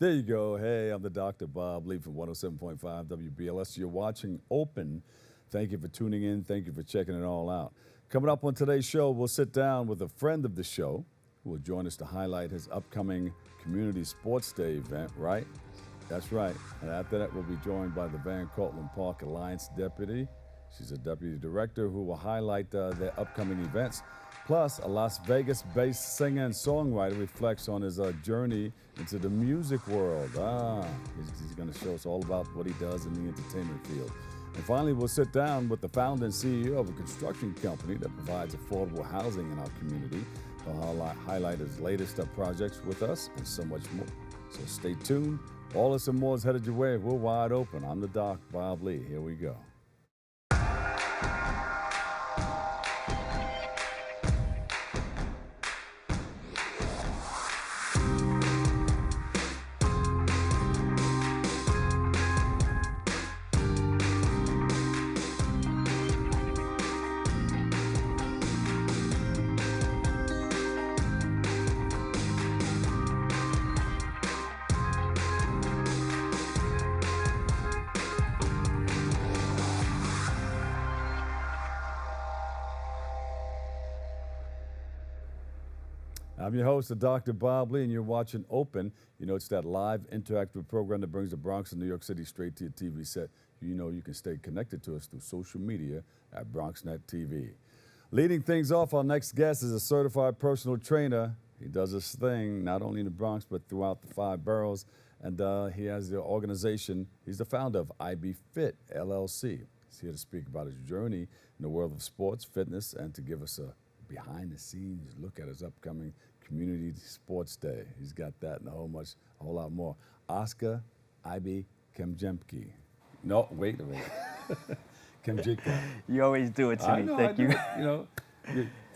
There you go. Hey, I'm the Dr. Bob Lee from 107.5 WBLS. You're watching Open. Thank you for tuning in. Thank you for checking it all out. Coming up on today's show, we'll sit down with a friend of the show who will join us to highlight his upcoming Community Sports Day event, right? That's right. And after that, we'll be joined by the Cortlandt Park Alliance Deputy. She's a Deputy Director who will highlight their upcoming events. Plus, a Las Vegas-based singer and songwriter reflects on his journey into the music world. He's going to show us all about what he does in the entertainment field. And finally, we'll sit down with the founder and CEO of a construction company that provides affordable housing in our community. He'll highlight his latest projects with us and so much more. So stay tuned. All this and more is headed your way. We're wide open. I'm the Doc, Bob Lee. Here we go. I'm your host, Dr. Bob Lee, and you're watching Open. You know, it's that live interactive program that brings the Bronx and New York City straight to your TV set. You know you can stay connected to us through social media at BronxNet TV. Leading things off, our next guest is a certified personal trainer. He does this thing not only in the Bronx, but throughout the 5 boroughs. And he has the organization. He's the founder of iBE-FIT, LLC. He's here to speak about his journey in the world of sports, fitness, and to give us a behind-the-scenes look at his upcoming Community Sports Day. He's got that and a whole lot more. Oscar iBE-Kemjika. No, wait a minute. Kemjika. You always do it to me. Know, Thank you. You know,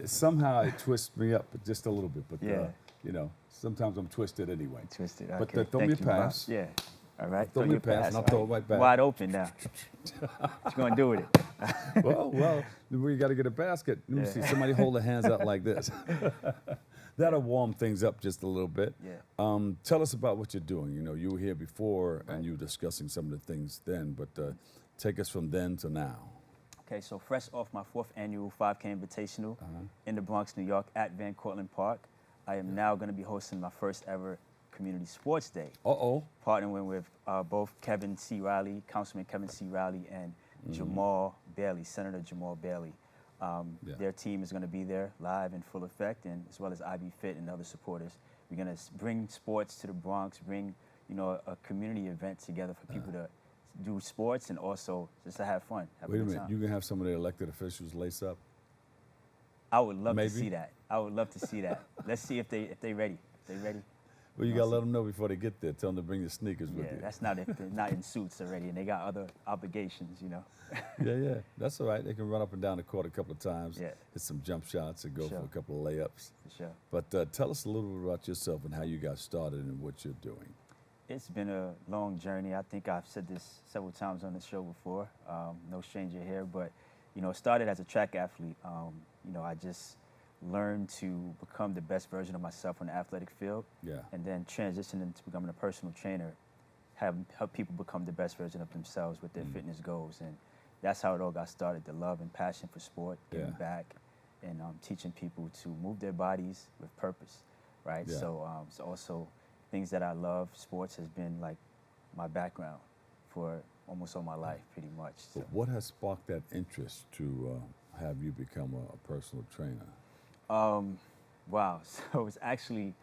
somehow it twists me up just a little bit, but yeah. You know, sometimes I'm twisted anyway. Twisted. But Okay. throw me a pass. Yeah. All right. Throw me a pass, and I'll throw it right back. Wide open now. What you gonna do with it? well, we got to get a basket. Let me see. Somebody hold their hands out like this. That'll warm things up just a little bit. Yeah. Tell us about what you're doing. You know, you were here before and you were discussing some of the things then, but take us from then to now. Okay, so fresh off my 4th annual 5K Invitational in the Bronx, New York at Cortlandt Park, I am now going to be hosting my first ever Community Sports Day. Partnering with both Kevin C. Riley, Councilman Kevin C. Riley, and Jamal Bailey, Senator Jamal Bailey. Their team is going to be there live in full effect, and as well as iBE-FIT and other supporters. We're going to bring sports to the Bronx, bring a community event together for people to do sports and also just to have fun. Wait a minute, you can have some of the elected officials lace up? I would love to see that. I would love to see that. Let's see if they ready. If they ready. Well, you got to let them know before they get there. Tell them to bring the sneakers with you. Yeah, that's not if they're not in suits already and they got other obligations, you know. Yeah, that's all right. They can run up and down the court a couple of times, hit some jump shots and go for a couple of layups. For sure. But tell us a little bit about yourself and how you got started and what you're doing. It's been a long journey. I think I've said this several times on the show before. No stranger here, but you know, it started as a track athlete. You know, I just learned to become the best version of myself on the athletic field, and then transition into becoming a personal trainer, help people become the best version of themselves with their fitness goals. And that's how it all got started, the love and passion for sport, giving back, and teaching people to move their bodies with purpose, right? So also things that I love, sports has been like my background for almost all my life, pretty much. So. But what has sparked that interest to have you become a personal trainer? Wow, so it's actually,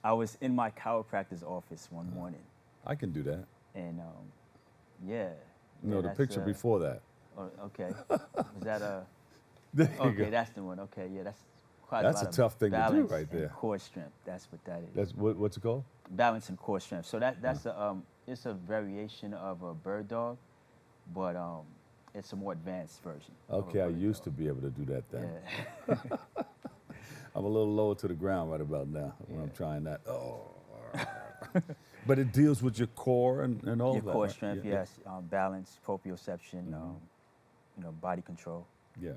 I was in my chiropractor's office one morning. I can do that. And No, the picture before that. Oh, okay. Was that a? There you okay, go. that's the one. Okay, yeah, that's quite That's a lot a tough of thing to do balance right there. and core strength. That's what that is. That's what's it called? Balance and core strength. So that's it's a variation of a bird dog, but it's a more advanced version. Okay, I used to be able to do that then. Yeah. I'm a little lower to the ground right about now when I'm trying that. But it deals with your core and all your that. Core right? strength, yes. Balance, proprioception, you know, body control. Yeah.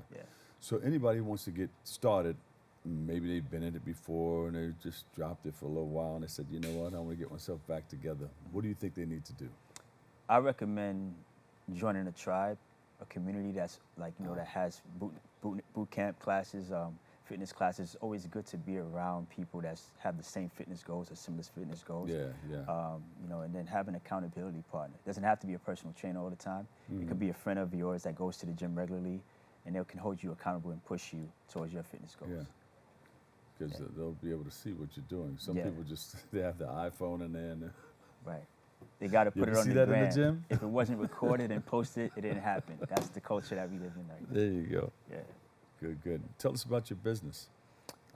So anybody who wants to get started maybe they've been in it before and they just dropped it for a little while and they said, you know what, I want to get myself back together. What do you think they need to do? I recommend joining a tribe, a community that's like, that has boot camp classes, fitness classes. It's always good to be around people that have the same fitness goals or similar fitness goals. Yeah. And then have an accountability partner. It doesn't have to be a personal trainer all the time. It could be a friend of yours that goes to the gym regularly, and they can hold you accountable and push you towards your fitness goals. Yeah. Because they'll be able to see what you're doing. Some people they have the iPhone in there. And right. They got to put it on see the that gram. in the gym? If it wasn't recorded and posted, it didn't happen. That's the culture that we live in right now. There you go. Yeah. Good. Tell us about your business,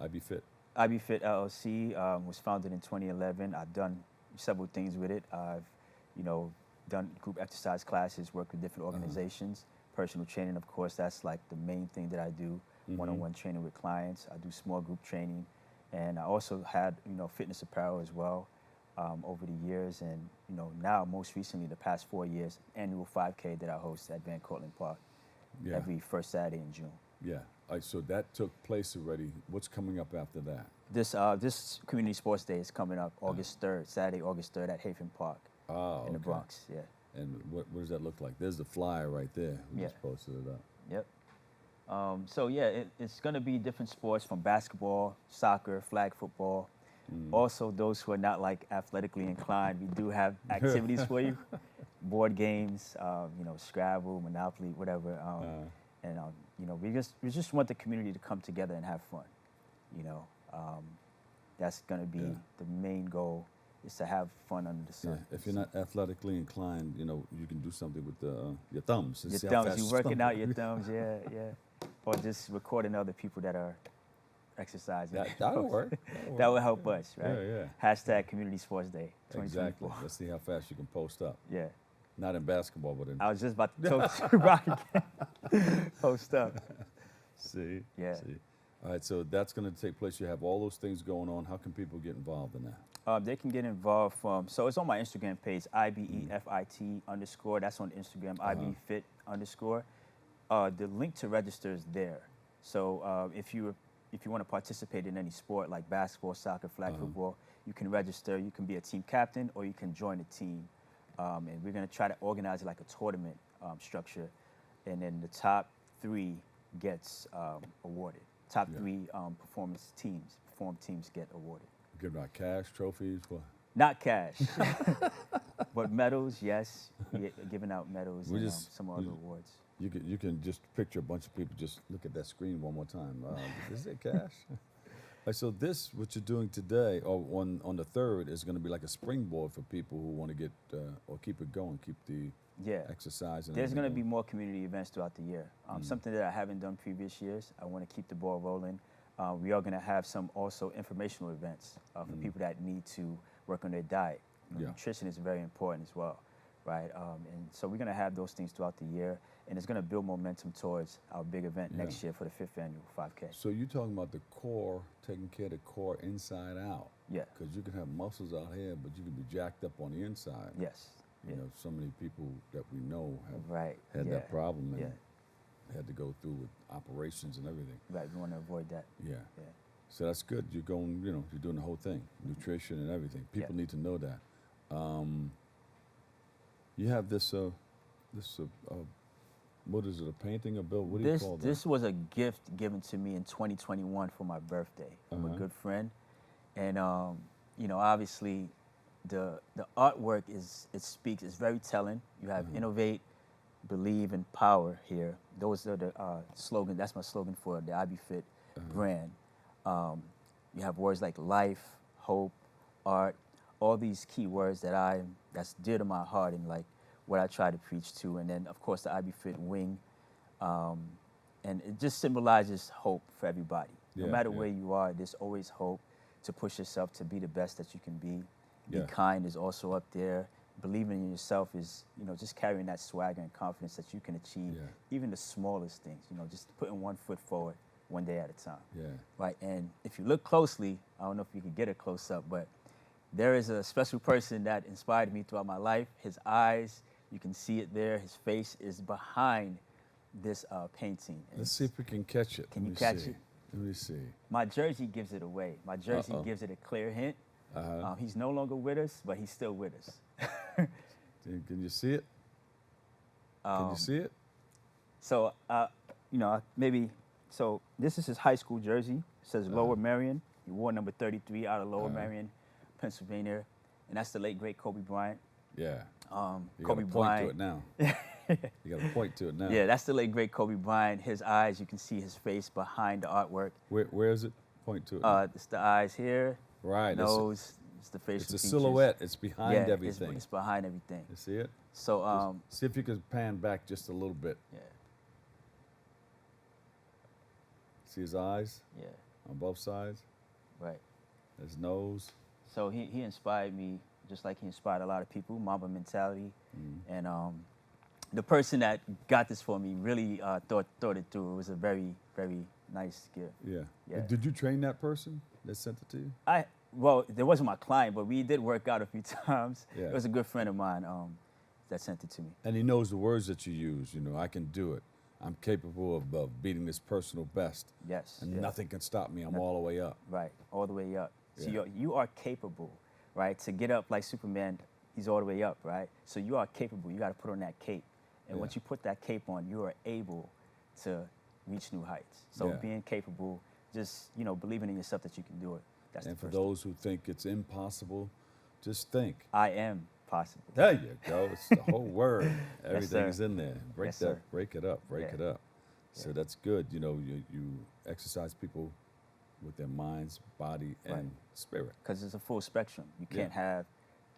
iBE-FIT. iBE-FIT LLC was founded in 2011. I've done several things with it. I've, done group exercise classes, worked with different organizations. Personal training, of course, that's like the main thing that I do. One-on-one training with clients. I do small group training, and I also had fitness apparel as well over the years. And now most recently, the past 4 years, annual 5K that I host at Cortlandt Park every first Saturday in June. Yeah. All right, so that took place already. What's coming up after that? This Community Sports Day is coming up August 3rd, Saturday, August 3rd at Hafen Park in the Bronx. Yeah. And what does that look like? There's the flyer right there. We just posted it up. Yep. It's going to be different sports from basketball, soccer, flag football. Also, those who are not like athletically inclined, we do have activities for you. Board games, Scrabble, Monopoly, whatever. We just want the community to come together and have fun. That's going to be the main goal, is to have fun under the sun. Yeah. If you're not athletically inclined, you can do something with your thumbs. Your thumbs, you're working out your thumbs, yeah. Or just recording other people that are exercising. That'll work. That will help us, right? Yeah. Hashtag Community Sports Day 2024. Exactly. Let's see how fast you can post up. Yeah. Not in basketball, but in... I was just about to talk to Rocky. Post up. See? Yeah. See. All right, so that's going to take place. You have all those things going on. How can people get involved in that? They can get involved so it's on my Instagram page, iBE-FIT _. That's on Instagram, iBE-FIT _. The link to register is there. So if you want to participate in any sport like basketball, soccer, flag football, you can register. You can be a team captain or you can join a team. And we're going to try to organize it like a tournament structure. And then the top 3 gets awarded. Top 3 perform teams get awarded. Giving out cash, trophies, what? Not cash, but medals, yes. We're giving out medals and some other awards. You can just picture a bunch of people. Just look at that screen one more time. Is it cash? Right, so this, what you're doing today, or on the 3rd, is going to be like a springboard for people who want to get or keep it going, keep the exercise. And there's going to be more community events throughout the year. Something that I haven't done previous years. I want to keep the ball rolling. We are going to have some also informational events for people that need to work on their diet. Nutrition is very important as well, right? And so we're going to have those things throughout the year, and it's going to build momentum towards our big event next year for the 5th annual 5K. So you're talking about the core, taking care of the core inside out. Yeah. Because you can have muscles out here, but you can be jacked up on the inside. Yes. So many people that we know have had that problem and had to go through with operations and everything. Right, we want to avoid that. Yeah. So that's good. You're going, you're doing the whole thing, nutrition and everything. People need to know that. You have this, what is it, a painting, a bill? What do you call that? This was a gift given to me in 2021 for my birthday from a good friend. And, obviously, the artwork it's very telling. You have innovate, believe, and power here. Those are the slogan. That's my slogan for the iBE-FIT brand. You have words like life, hope, art, all these key words that's dear to my heart and like what I try to preach to. And then of course the iBE-FIT wing, and it just symbolizes hope for everybody. No matter where you are, there's always hope to push yourself to be the best that you can be. Be kind is also up there. Believing in yourself is, just carrying that swagger and confidence that you can achieve even the smallest things, just putting one foot forward one day at a time. Right, and if you look closely, I don't know if you can get a close up, but there is a special person that inspired me throughout my life. His eyes, you can see it there. His face is behind this painting. Let's see if we can catch it. Can you catch it? Let me see. My jersey gives it away. My jersey Uh-oh. gives it a clear hint. Uh-huh. He's no longer with us, but he's still with us. Can you see it? Can you see it? So, maybe, so this is his high school jersey. It says Lower Marion. He wore number 33 out of Lower Marion, Pennsylvania. And that's the late, great Kobe Bryant. Yeah. You Kobe got to point Bryant. to it now. You got to point to it now. Yeah, that's the late, great Kobe Bryant. His eyes, you can see his face behind the artwork. Where is it? Point to it. It's the eyes here. Right. Nose. It's the facial It's a features. silhouette. It's behind Yeah, everything. It's behind everything. You see it? So, See if you can pan back just a little bit. yeah, See his eyes yeah, on both sides? right. His nose. So he inspired me, just like he inspired a lot of people, Mamba mentality. And the person that got this for me really thought it through. It was a very, very nice gift. Yeah. Yeah. Did you train that person that sent it to you? Well, there wasn't my client, but we did work out a few times. Yeah. It was a good friend of mine that sent it to me. And he knows the words that you use. You know, I can do it. I'm capable of beating this personal best. Yes. And yeah. nothing can stop me. I'm all the way up. Right, all the way up. So Yeah. you are capable, right? To get up like Superman, he's all the way up, right? So you are capable. You got to put on that cape. And Yeah. once you put that cape on, you are able to reach new heights. So Yeah. being capable, just, believing in yourself that you can do it. That's And the for first those who think it's impossible, just think. thing. I am possible. There you go. It's the whole word. Yes, Everything's sir. in there. Break Yes, that. sir. Break it up. Break Yeah. it up. So that's good. You know, you exercise people with their minds, body, and Right. spirit. Because it's a full spectrum. You Yeah. can't have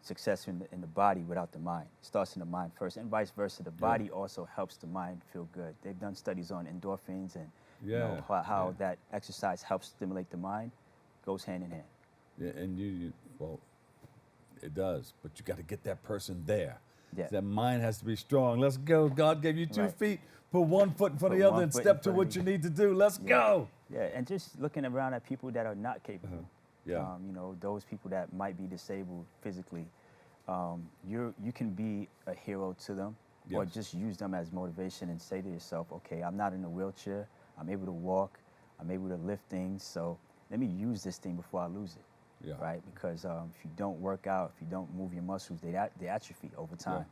success in the body without the mind. It starts in the mind first, and vice versa. The body also helps the mind feel good. They've done studies on endorphins and Yeah. how Yeah. that exercise helps stimulate the mind. Goes hand in hand. Yeah, and well, it does, but you got to get that person there. Yeah. That mind has to be strong. Let's go. God gave you 2 Right. feet. Put one foot in front of Put the other one and foot in step to front of what you. you need to do. Let's go. Yeah, and just looking around at people that are not capable. Yeah. Those people that might be disabled physically. You can be a hero to them, or Yes. just use them as motivation and say to yourself, okay, I'm not in a wheelchair. I'm able to walk. I'm able to lift things. So let me use this thing before I lose it. Yeah. Right? Because if you don't work out, if you don't move your muscles, they atrophy over time.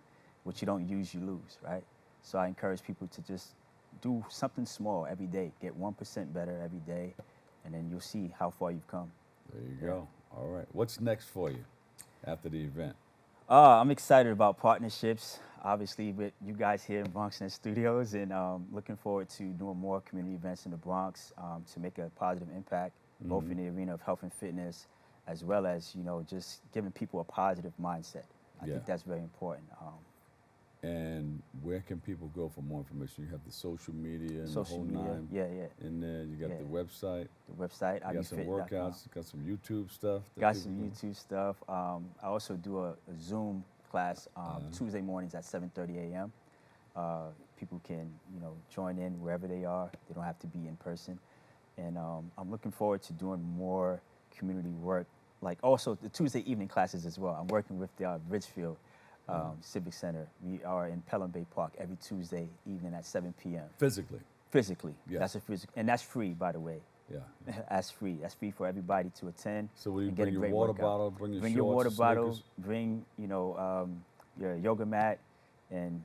What you don't use, you lose, right? So I encourage people to just do something small every day. Get 1% better every day, and then you'll see how far you've come. There you go. All right. What's next for you after the event? I'm excited about partnerships, obviously, with you guys here in Bronx Net Studios, and looking forward to doing more community events in the Bronx to make a positive impact, both in the arena of health and fitness, as well as, just giving people a positive mindset. I Yeah. think that's very important. And where can people go for more information? You have the social media and Social the whole media, nine yeah. in there. You got Yeah. the website. The website, You got some iBE-FIT.com. workouts. Got some YouTube stuff. that Got people some can- YouTube stuff. I also do a Zoom class Tuesday mornings at 7:30 a.m. People can, join in wherever they are. They don't have to be in person. And I'm looking forward to doing more community work, like also the Tuesday evening classes as well. I'm working with the Ridgefield Civic Center. We are in Pelham Bay Park every Tuesday evening at 7 p.m. Physically. Physically. Yeah. That's a physical, and that's free, by the way. Yeah. That's free. That's free for everybody to attend. So will you and get bring a your great water workout. bottle, bring your Bring shorts, your water your bottle, sneakers? bring, your yoga mat, and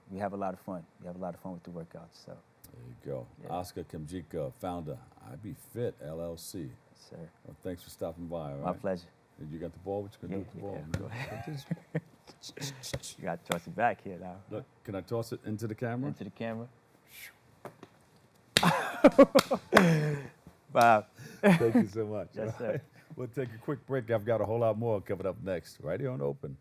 we have a lot of fun. We have a lot of fun with the workouts. So, There you go. Yeah. Oscar Kemjika, founder, iBE-FIT LLC. yes, sir. Well, thanks for stopping by. All My right? pleasure. You got the ball? What you gonna do with the ball? Go ahead. Just- You got to toss it back here now. Look, can I toss it into the camera? Into the camera. Wow. Thank you so much. Yes, all sir. right? We'll take a quick break. I've got a whole lot more coming up next, right here on Open.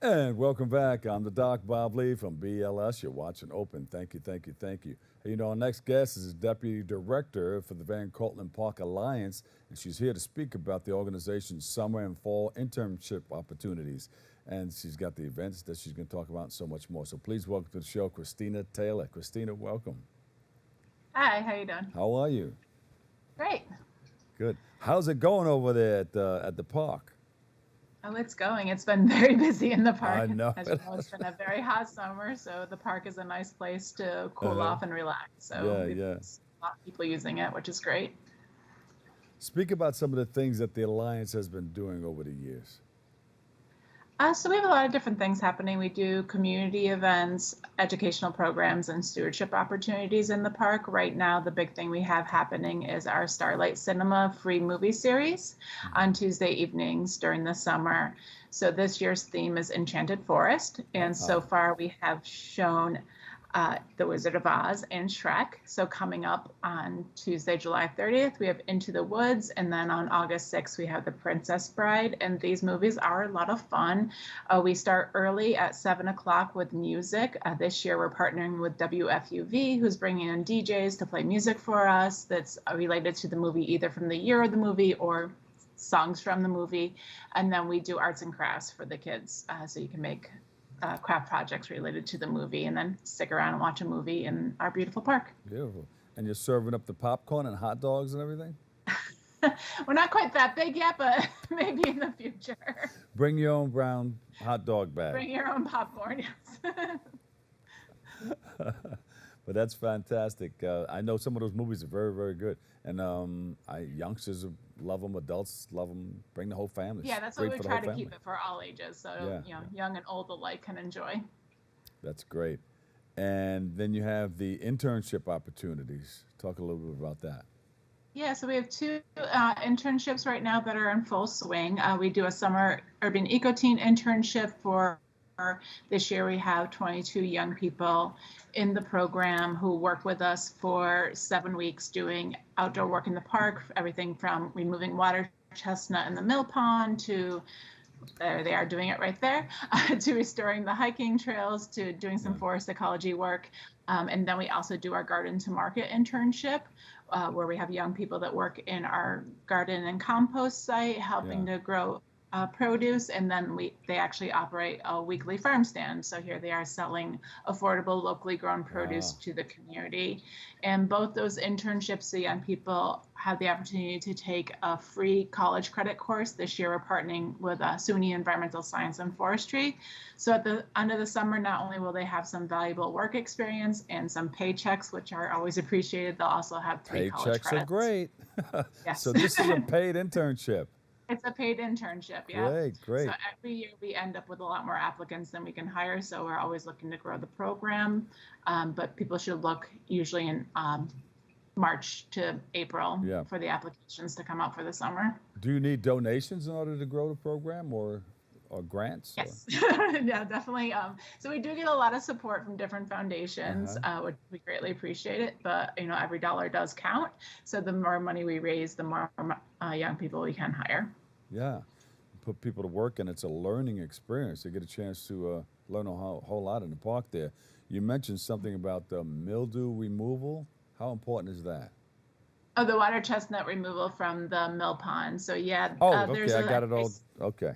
And welcome back. I'm the Doc Bob Lee from BLS. You're watching Open. Thank you, thank you, thank you. Hey, you know, our next guest is Deputy Director for the Van Cortlandt Park Alliance, and she's here to speak about the organization's summer and fall internship opportunities. And she's got the events that she's going to talk about and so much more. So please welcome to the show, Christina Taylor. Christina, welcome. Hi, how you doing? How are you? Great. Good. How's it going over there at the park? Oh, it's going. It's been very busy in the park. I know. As you know, it's been a very hot summer, so the park is a nice place to cool off and relax. So Yeah. a lot of people using it, which is great. Speak about some of the things that the Alliance has been doing over the years. So we have a lot of different things happening. We do community events, educational programs, and stewardship opportunities in the park. Right now, the big thing we have happening is our Starlight Cinema free movie series on Tuesday evenings during the summer. So this year's theme is Enchanted Forest, and so far we have shown The Wizard of Oz and Shrek. So coming up on Tuesday, July 30th, we have Into the Woods, and then on August 6th, we have The Princess Bride, and these movies are a lot of fun. We start early at 7 o'clock with music. This year, we're partnering with WFUV, who's bringing in DJs to play music for us that's related to the movie, either from the year of the movie or songs from the movie. And then we do arts and crafts for the kids, so you can make craft projects related to the movie and then stick around and watch a movie in our beautiful park. Beautiful. And you're serving up the popcorn and hot dogs and everything? We're not quite that big yet, but maybe in the future. Bring your own brown hot dog bag. Bring your own popcorn, yes. But that's fantastic. I know some of those movies are very, very good. And youngsters love them, adults love them. Bring the whole family. Yeah, that's why we try to keep it for all ages, so young and old alike can enjoy. That's great. And then you have the internship opportunities. Talk a little bit about that. Yeah, so we have two internships right now that are in full swing. We do a summer urban eco-teen internship for this year. We have 22 young people in the program who work with us for 7 weeks doing outdoor work in the park, everything from removing water chestnut in the mill pond to there they are doing it right there, to restoring the hiking trails, to doing some forest ecology work. And then we also do our garden to market internship, where we have young people that work in our garden and compost site, helping to grow produce, and then they actually operate a weekly farm stand. So here they are selling affordable, locally grown produce to the community. And both those internships, the young people have the opportunity to take a free college credit course. This year we're partnering with SUNY Environmental Science and Forestry. So at the end of the summer, not only will they have some valuable work experience and some paychecks, which are always appreciated, they'll also have 3 college credits. Paychecks are great. Yes. So this is a paid internship. It's a paid internship, yeah. Great. So every year we end up with a lot more applicants than we can hire, so we're always looking to grow the program. But people should look usually in March to April for the applications to come out for the summer. Do you need donations in order to grow the program or grants? Yes, yeah, definitely. So we do get a lot of support from different foundations, which we greatly appreciate it. But every dollar does count. So the more money we raise, the more young people we can hire. Yeah, put people to work, and it's a learning experience. They get a chance to learn a whole lot in the park there. You mentioned something about the mildew removal. How important is that? Oh, the water chestnut removal from the mill pond. So yeah. Okay, I got it all. Okay.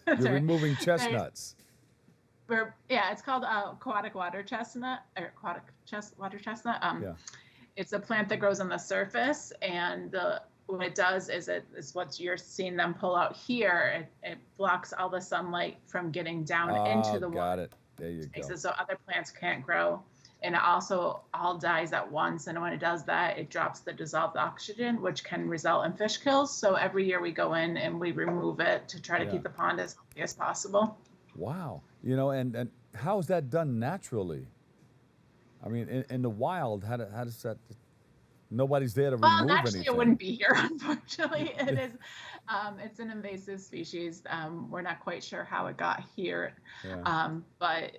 You're removing chestnuts. It's called aquatic water chestnut, or water chestnut. It's a plant that grows on the surface, and what it does is it's what you're seeing them pull out here. It blocks all the sunlight from getting down into the water. Got it. There you go. So other plants can't grow. And it also all dies at once. And when it does that, it drops the dissolved oxygen, which can result in fish kills. So every year we go in and we remove it to try to keep the pond as healthy as possible. Wow. And how is that done naturally? I mean, in the wild, how does that? Nobody's there to remove anything. Well, actually, it wouldn't be here, unfortunately. It is. It's an invasive species. We're not quite sure how it got here, but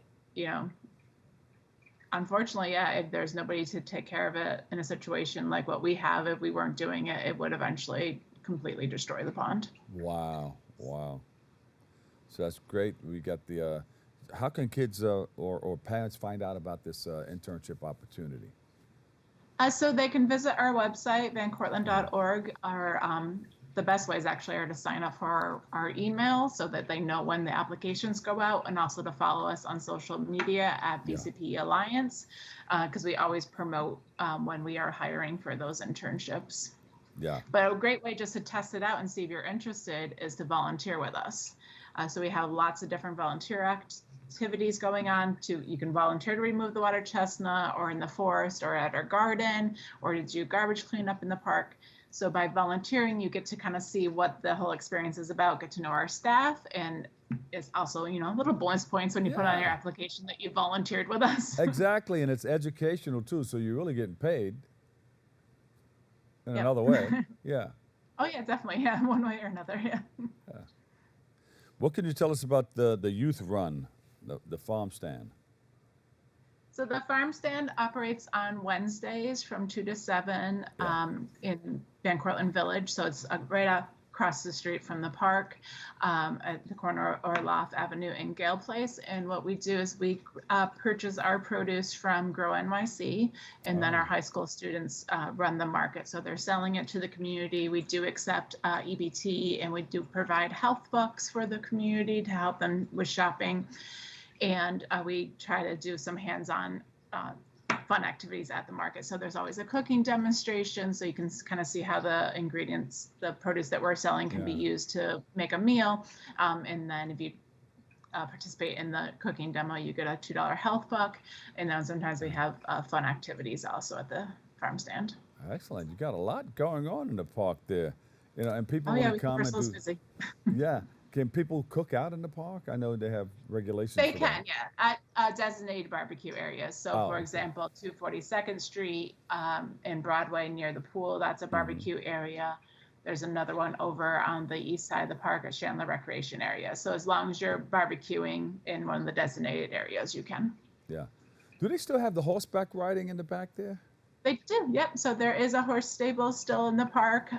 unfortunately, if there's nobody to take care of it in a situation like what we have, if we weren't doing it, it would eventually completely destroy the pond. Wow, wow. So that's great. We got the. How can kids or parents find out about this internship opportunity? So they can visit our website, vancortlandt.org. The best ways actually are to sign up for our email so that they know when the applications go out, and also to follow us on social media at VCP Alliance, because we always promote when we are hiring for those internships. Yeah. But a great way just to test it out and see if you're interested is to volunteer with us. So we have lots of different volunteer activities going on. You can volunteer to remove the water chestnut, or in the forest, or at our garden, or to do garbage cleanup in the park. So by volunteering, you get to kind of see what the whole experience is about, get to know our staff, and it's also, little bonus points when you put on your application that you volunteered with us. Exactly, and it's educational too, so you're really getting paid in another way. Yeah. Oh yeah, definitely. Yeah, one way or another. Yeah. What can you tell us about the youth run, the farm stand? So the farm stand operates on Wednesdays from 2 to 7 in Van Cortlandt Village. So it's right across the street from the park at the corner of Orloff Avenue and Gale Place. And what we do is we purchase our produce from Grow NYC, and then our high school students run the market. So they're selling it to the community. We do accept EBT, and we do provide health books for the community to help them with shopping. And we try to do some hands-on fun activities at the market. So there's always a cooking demonstration, so you can kind of see how the ingredients, the produce that we're selling, can be used to make a meal. And then if you participate in the cooking demo, you get a $2 health book. And then sometimes we have fun activities also at the farm stand. Excellent. You got a lot going on in the park there, and people Oh want yeah, to we keep come and ourselves do. busy. Yeah. Can people cook out in the park? I know they have regulations. They for can, that. at designated barbecue areas. So, for example, 242nd Street in Broadway near the pool, that's a barbecue area. There's another one over on the east side of the park at Chandler Recreation Area. So as long as you're barbecuing in one of the designated areas, you can. Yeah. Do they still have the horseback riding in the back there? They do, yep. So there is a horse stable still in the park.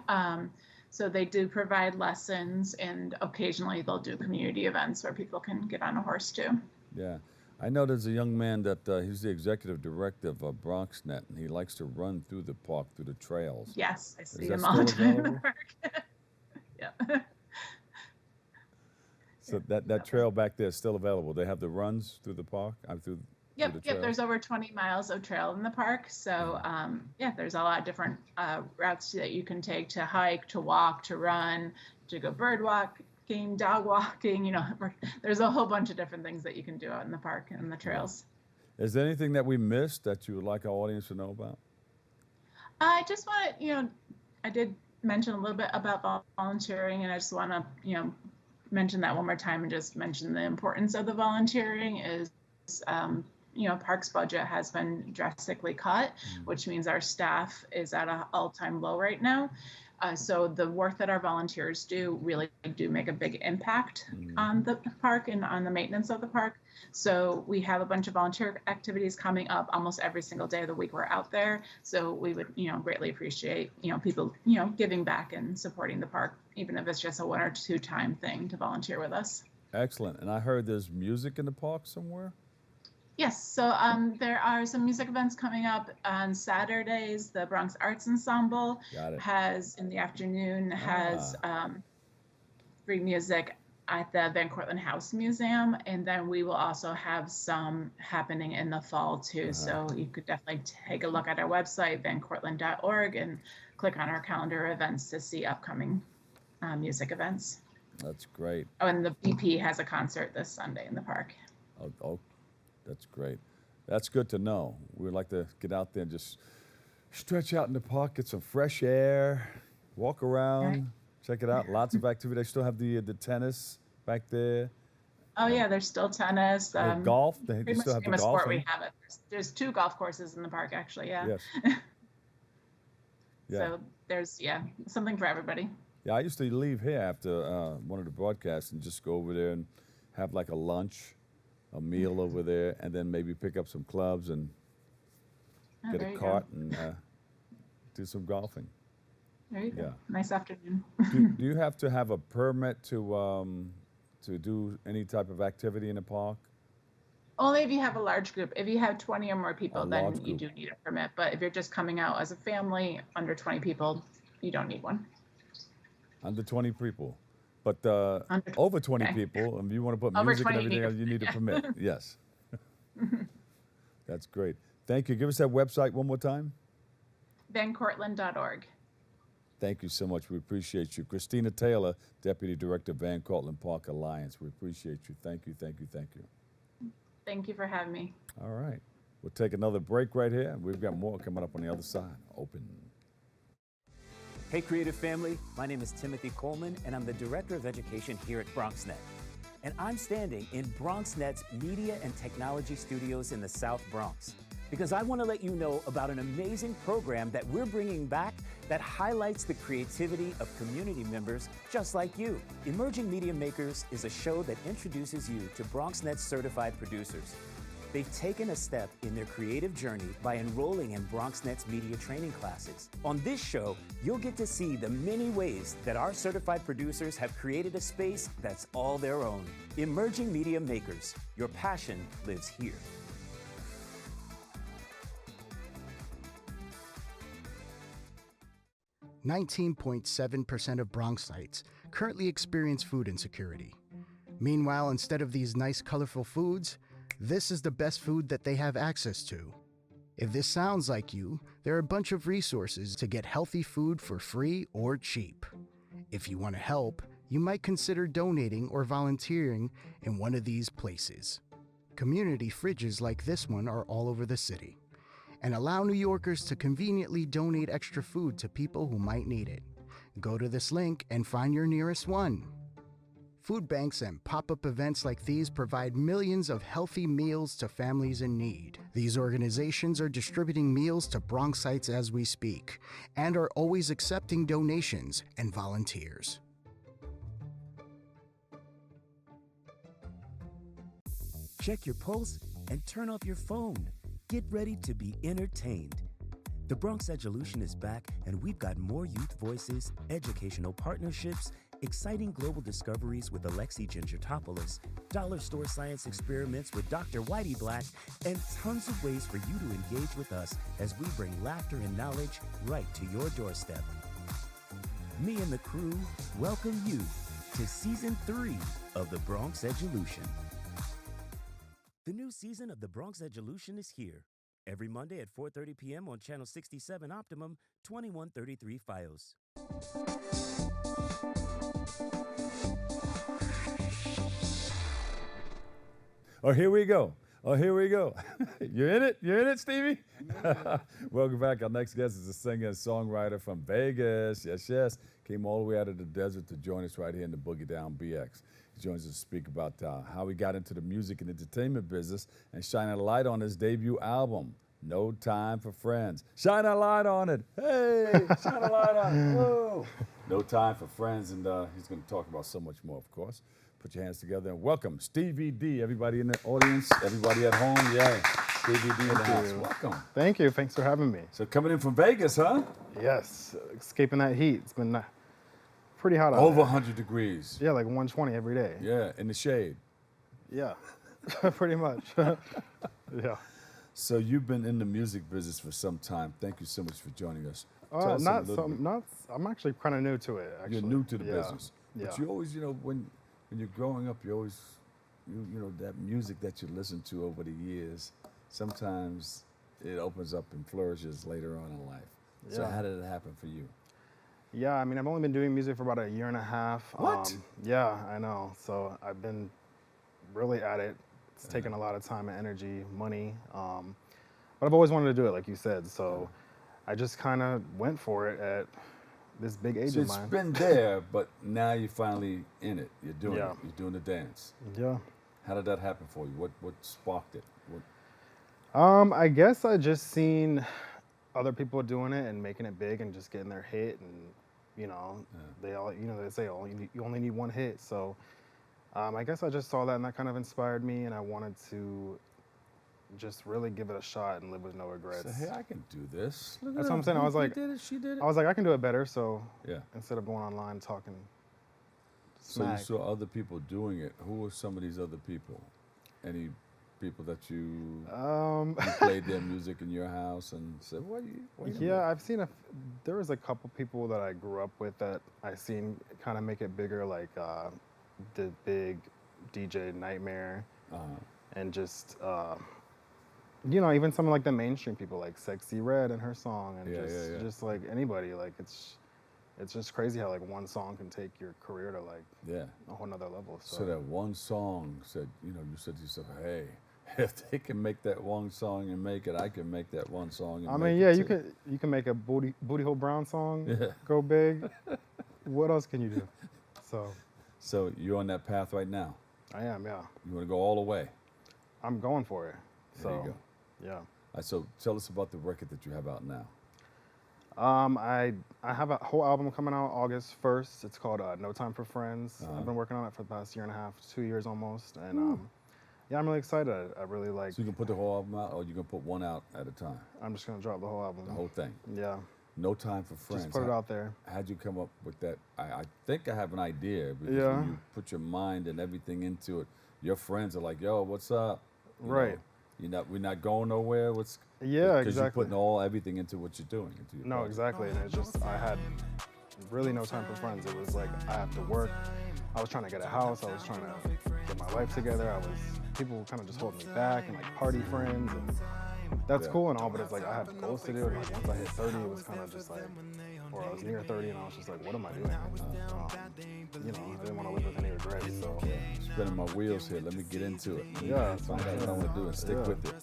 So they do provide lessons, and occasionally they'll do community events where people can get on a horse too. Yeah. I know there's a young man that he's the executive director of BronxNet, and he likes to run through the park, through the trails. Yes, I see that him all the still time in the available? park. Yeah. So that trail back there is still available. They have the runs through the park, through the Yep, trail. there's over 20 miles of trail in the park. So there's a lot of different routes that you can take to hike, to walk, to run, to go bird walking, dog walking. There's a whole bunch of different things that you can do out in the park and the trails. Is there anything that we missed that you would like our audience to know about? I just want to, I did mention a little bit about volunteering, and I just want to, mention that one more time and just mention the importance of the volunteering is, Parks budget has been drastically cut, which means our staff is at an all-time low right now. So the work that our volunteers do really do make a big impact on the park and on the maintenance of the park. So we have a bunch of volunteer activities coming up almost every single day of the week we're out there. So we would, greatly appreciate, people, giving back and supporting the park, even if it's just a 1 or 2 time thing to volunteer with us. Excellent. And I heard there's music in the park somewhere? Yes, so there are some music events coming up on Saturdays. The Bronx Arts Ensemble has, in the afternoon, has free music at the Van Cortlandt House Museum. And then we will also have some happening in the fall, too. So you could definitely take a look at our website, vancortlandt.org, and click on our calendar events to see upcoming music events. That's great. Oh, and the BP has a concert this Sunday in the park. Oh. That's great. That's good to know. We'd like to get out there and just stretch out in the park, get some fresh air, walk around, check it out. Lots of activity. They still have the tennis back there. Oh yeah, there's still tennis. Golf. They pretty still much have the golf. sport we have it. There's 2 golf courses in the park actually. Yeah. Yes. Yeah. So there's something for everybody. Yeah, I used to leave here after one of the broadcasts and just go over there and have like a lunch, a meal over there, and then maybe pick up some clubs and get a cart and do some golfing. There you go. Yeah. Nice afternoon. Do you have to have a permit to do any type of activity in the park? Only if you have a large group. If you have 20 or more A people, large then you group. do need a permit. But if you're just coming out as a family under 20 people, you don't need one. Under 20 people. But Under 20, over 20 okay. people, and if you want to put Over music and 20, you need everything a else, you need a permit, permit. Yes. That's great. Thank you. Give us that website one more time. VanCortlandt.org. Thank you so much. We appreciate you. Christina Taylor, Deputy Director, Van Cortlandt Park Alliance. We appreciate you. Thank you, thank you, thank you. Thank you for having me. All right. We'll take another break right here. We've got more coming up on the other side. Open. Hey, creative family. My name is Timothy Coleman, and I'm the Director of Education here at BronxNet. And I'm standing in BronxNet's Media and Technology Studios in the South Bronx because I want to let you know about an amazing program that we're bringing back that highlights the creativity of community members just like you. Emerging Media Makers is a show that introduces you to BronxNet's certified producers. They've taken a step in their creative journey by enrolling in BronxNet's media training classes. On this show, you'll get to see the many ways that our certified producers have created a space that's all their own. Emerging Media Makers, your passion lives here. 19.7% of Bronxites currently experience food insecurity. Meanwhile, instead of these nice, colorful foods, this is the best food that they have access to. If this sounds like you, there are a bunch of resources to get healthy food for free or cheap. If you want to help, you might consider donating or volunteering in one of these places. Community fridges like this one are all over the city and allow New Yorkers to conveniently donate extra food to people who might need it. Go to this link and find your nearest one. Food banks and pop-up events like these provide millions of healthy meals to families in need. These organizations are distributing meals to Bronxites as we speak and are always accepting donations and volunteers. Check your pulse and turn off your phone. Get ready to be entertained. The Bronx Education is back, and we've got more youth voices, educational partnerships, exciting global discoveries with Alexi Gingertopoulos, dollar store science experiments with Dr. Whitey Black, and tons of ways for you to engage with us as we bring laughter and knowledge right to your doorstep. Me and the crew welcome you to Season 3 of the Bronx Education. The new season of the Bronx Education is here. Every Monday at 4:30 p.m. on Channel 67 Optimum, 2133 Fios. Oh, here we go. Oh, here we go. You're in it? You're in it, Stevie? Welcome back. Our next guest is a singer and songwriter from Vegas. Yes, yes. Came all the way out of the desert to join us right here in the Boogie Down BX. He joins us to speak about how he got into the music and entertainment business and shine a light on his debut album, No Time for Friends. Shine a light on it. Hey, shine a light on it. Whoa. No Time for Friends. And he's going to talk about so much more, of course. Put your hands together and welcome Stevee-D. Everybody in the audience, everybody at home. Yeah, Stevee-D in the house. Welcome. Thank you. Thanks for having me. So coming in from Vegas, huh? Yes, escaping that heat. It's been pretty hot out Over there. 100 degrees. Yeah, like 120 every day. Yeah, in the shade. Yeah, pretty much. Yeah. So you've been in the music business for some time. Thank you so much for joining us. Tell us a Not little some. bit. Not. I'm actually kind of new to it. Actually. You're new to the Yeah. business. But Yeah. you always, when you're growing up, you always, that music that you listen to over the years, sometimes it opens up and flourishes later on in life. So Yeah. how did it happen for you? Yeah, I mean, I've only been doing music for about a year and a half. What? Yeah, I know. So I've been really at it. It's taken a lot of time and energy, money. But I've always wanted to do it, like you said. So I just kind of went for it at this big age So of it's mine. been there, but now you're finally in it. You're doing Yeah. it. You're doing the dance. Yeah. How did that happen for you? What sparked it? I guess I just seen other people doing it and making it big and just getting their hit, and they all, they say you only need one hit. So I guess I just saw that and that kind of inspired me, and I wanted to just really give it a shot and live with no regrets. Say, hey, I can do this. Look at That's her. what I'm saying. I was He like, did it. She did it. I was like, I can do it better. So Yeah. instead of going online talking So you smack, saw other people doing it. Who were some of these other people? Any people that you played their music in your house and said, "What? Wait a minute." yeah, I've seen there was a couple people that I grew up with that I seen kind of make it bigger, like the big DJ Nightmare, and just even some of like the mainstream people like Sexy Red and her song, and just like anybody, like it's just crazy how like one song can take your career to like a whole nother level. So that one song said, you said to yourself, hey, if they can make that one song and make it, I can make that one song and I make mean, it yeah, too. you can make a Booty Hole Brown song go big. What else can you do? So you're on that path right now. I am, yeah. You want to go all the way. I'm going for it. So, There you go. yeah. All right, so tell us about the record that you have out now. I have a whole album coming out August 1st. It's called No Time for Friends. I've been working on it for the past year and a half, 2 years almost, and yeah, I'm really excited. I really like. So you can put the whole album out, or you can put one out at a time? I'm just gonna drop the whole album. The whole thing? Yeah. No Time for Friends. Just put it out there. How'd you come up with that? I think I have an idea, because Yeah. when you put your mind and everything into it, your friends are like, yo, what's up? You Right. know, we're not going nowhere. Yeah, Because you're exactly. putting everything into what you're doing. Into your No, project. exactly. And it's just, I had really no time for friends. It was like, I have to work. I was trying to get a house. I was trying to get my life together. People kind of just holding me back, and like party friends. And that's cool and all, but it's like, I have goals to do. And like, once I hit 30, it was kind of just like, or I was near 30, and I was just like, what am I doing? I didn't want to live with any regrets. So, Spinning my wheels here. Let me get into it. Yeah, Find out what I want to do and stick Yeah. with it.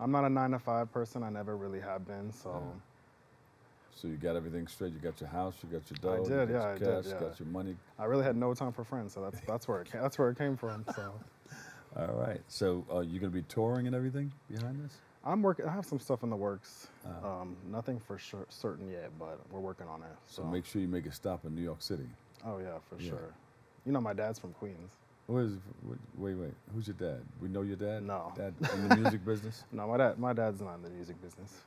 I'm not a 9-to-5 person. I never really have been. So, So you got everything straight. You got your house. You got your dog. did, You got yeah, your I cash. did, yeah. You got your money. I really had no time for friends. So that's where it came from. So, All right. So you're going to be touring and everything behind this? I'm working. I have some stuff in the works. Nothing for certain yet, but we're working on it. So make sure you make a stop in New York City. Oh yeah, for Yeah. sure. My dad's from Queens. Wait. Who's your dad? We know your dad? No. Dad in the music business? No, my dad's not in the music business.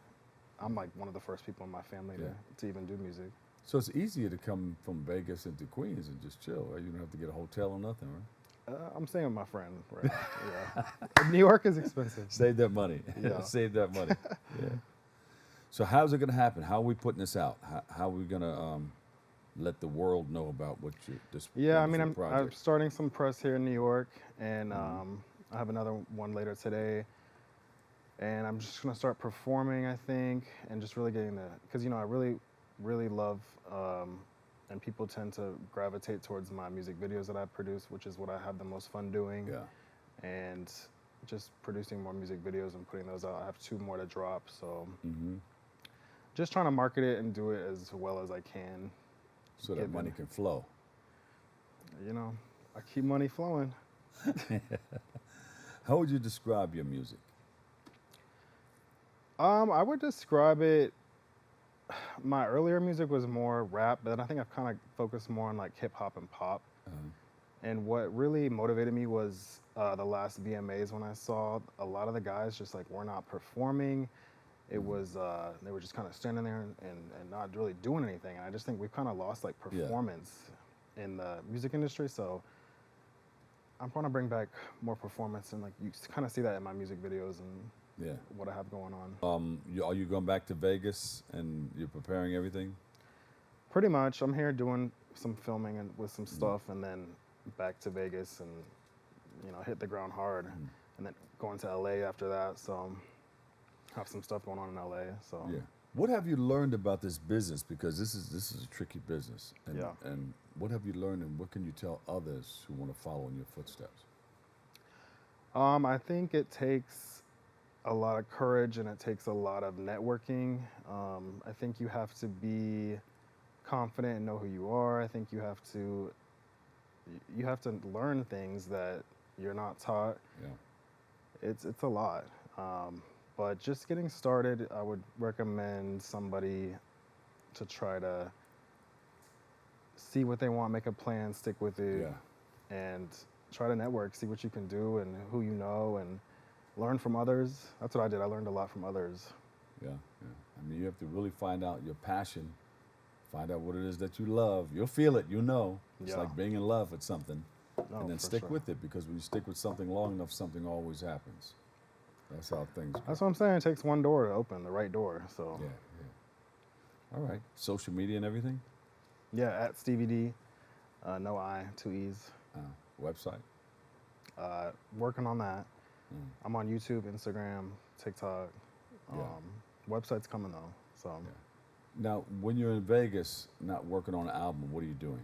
I'm like one of the first people in my family to even do music. So it's easier to come from Vegas into Queens and just chill, right? You don't have to get a hotel or nothing, right? I'm staying with my friend right now. Yeah. New York is expensive. Save that money. Yeah. Save that money. Yeah. So how's it going to happen? How are we putting this out? How are we going to let the world know about this Yeah, I mean, wonderful I'm project? starting some press here in New York, and I have another one later today. And I'm just gonna start performing, I think, and just really getting because I really, really love, and people tend to gravitate towards my music videos that I produce, which is what I have the most fun doing. Yeah. And just producing more music videos and putting those out. I have 2 more to drop, so just trying to market it and do it as well as I can. So that money can flow. I keep money flowing. How would you describe your music? I would describe it. My earlier music was more rap, but then I think I've kind of focused more on like hip hop and pop. And what really motivated me was the last VMAs, when I saw a lot of the guys just like were not performing. It was they were just kind of standing there and not really doing anything. And I just think we've kind of lost like performance in the music industry. So I'm trying to bring back more performance, and like you kind of see that in my music videos and what I have going on. Are you going back to Vegas and you're preparing everything? Pretty much. I'm here doing some filming and with some stuff, and then back to Vegas and hit the ground hard, and then going to LA after that. So have some stuff going on in LA. So What have you learned about this business? Because this is a tricky business. And, Yeah. And what have you learned, and what can you tell others who want to follow in your footsteps? I think it takes a lot of courage, and it takes a lot of networking. I think you have to be confident and know who you are. I think you have to learn things that you're not taught. Yeah. It's a lot. But just getting started, I would recommend somebody to try to see what they want, make a plan, stick with it, and try to network, see what you can do and who you know, and learn from others. That's what I did. I learned a lot from others. Yeah, yeah. I mean, you have to really find out your passion, find out what it is that you love. You'll feel it, you know. It's Yeah. like being in love with something. No, And then for stick sure. with it, because when you stick with something long enough, something always happens. That's how things go. That's what I'm saying. It takes one door to open, the right door. So Yeah, yeah. All right. Social media and everything? yeah, at Stevee-D, no I, 2 E's. Website? Working on that. Mm. I'm on YouTube, Instagram, TikTok. Yeah. Website's coming though. So Yeah. Now, when you're in Vegas, not working on an album, what are you doing?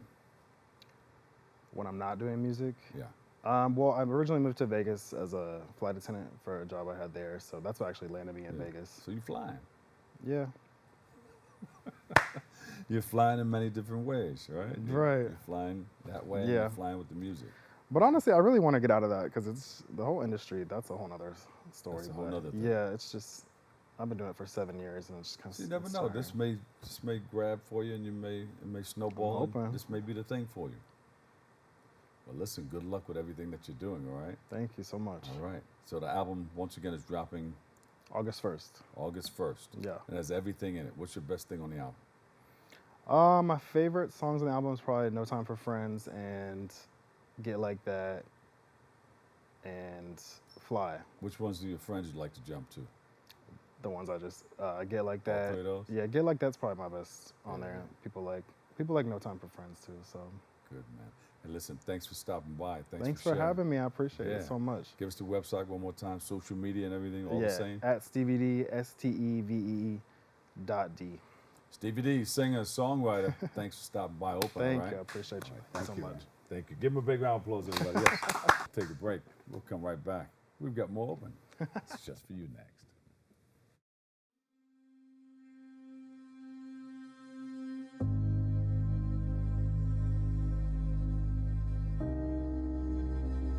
when I'm not doing music, Yeah. well, I originally moved to Vegas as a flight attendant for a job I had there. So that's what actually landed me in Yeah. Vegas. So you're flying. Yeah. You're flying in many different ways, right? Right. You're flying that way, and Yeah. you're flying with the music. But honestly, I really want to get out of that because it's the whole industry. That's a whole nother story. That's a whole but nother thing. yeah, it's just I've been doing it for 7 years and it's just kind of. You never know. This may grab for you, and it may snowball. I'm hoping. This may be the thing for you. Well, listen. Good luck with everything that you're doing. All right. Thank you so much. All right. So the album, once again, is dropping August 1st. August 1st. Yeah. And has everything in it. What's your best thing on the album? My favorite songs on the album is probably "No Time for Friends" and "Get Like That" and "Fly." Which ones do your friends you like to jump to? The ones I just "Get Like All That." three of those? Yeah, "Get Like That's" probably my best on Yeah. there. People like "No Time for Friends" too. So Good, man. And listen, thanks for stopping by. thanks for for sharing. having me. I appreciate Yeah. it so much. Give us the website one more time. Social media and everything, all yeah, the same. at Stevee-D, STEVEE.D. Stevee-D, singer, songwriter. Thanks for stopping by. Open, Thank all right? you. I appreciate you Thank so you, much. man. Thank you. Give him a big round of applause, everybody. Yes. Take a break. We'll come right back. We've got more open. It's just for you next.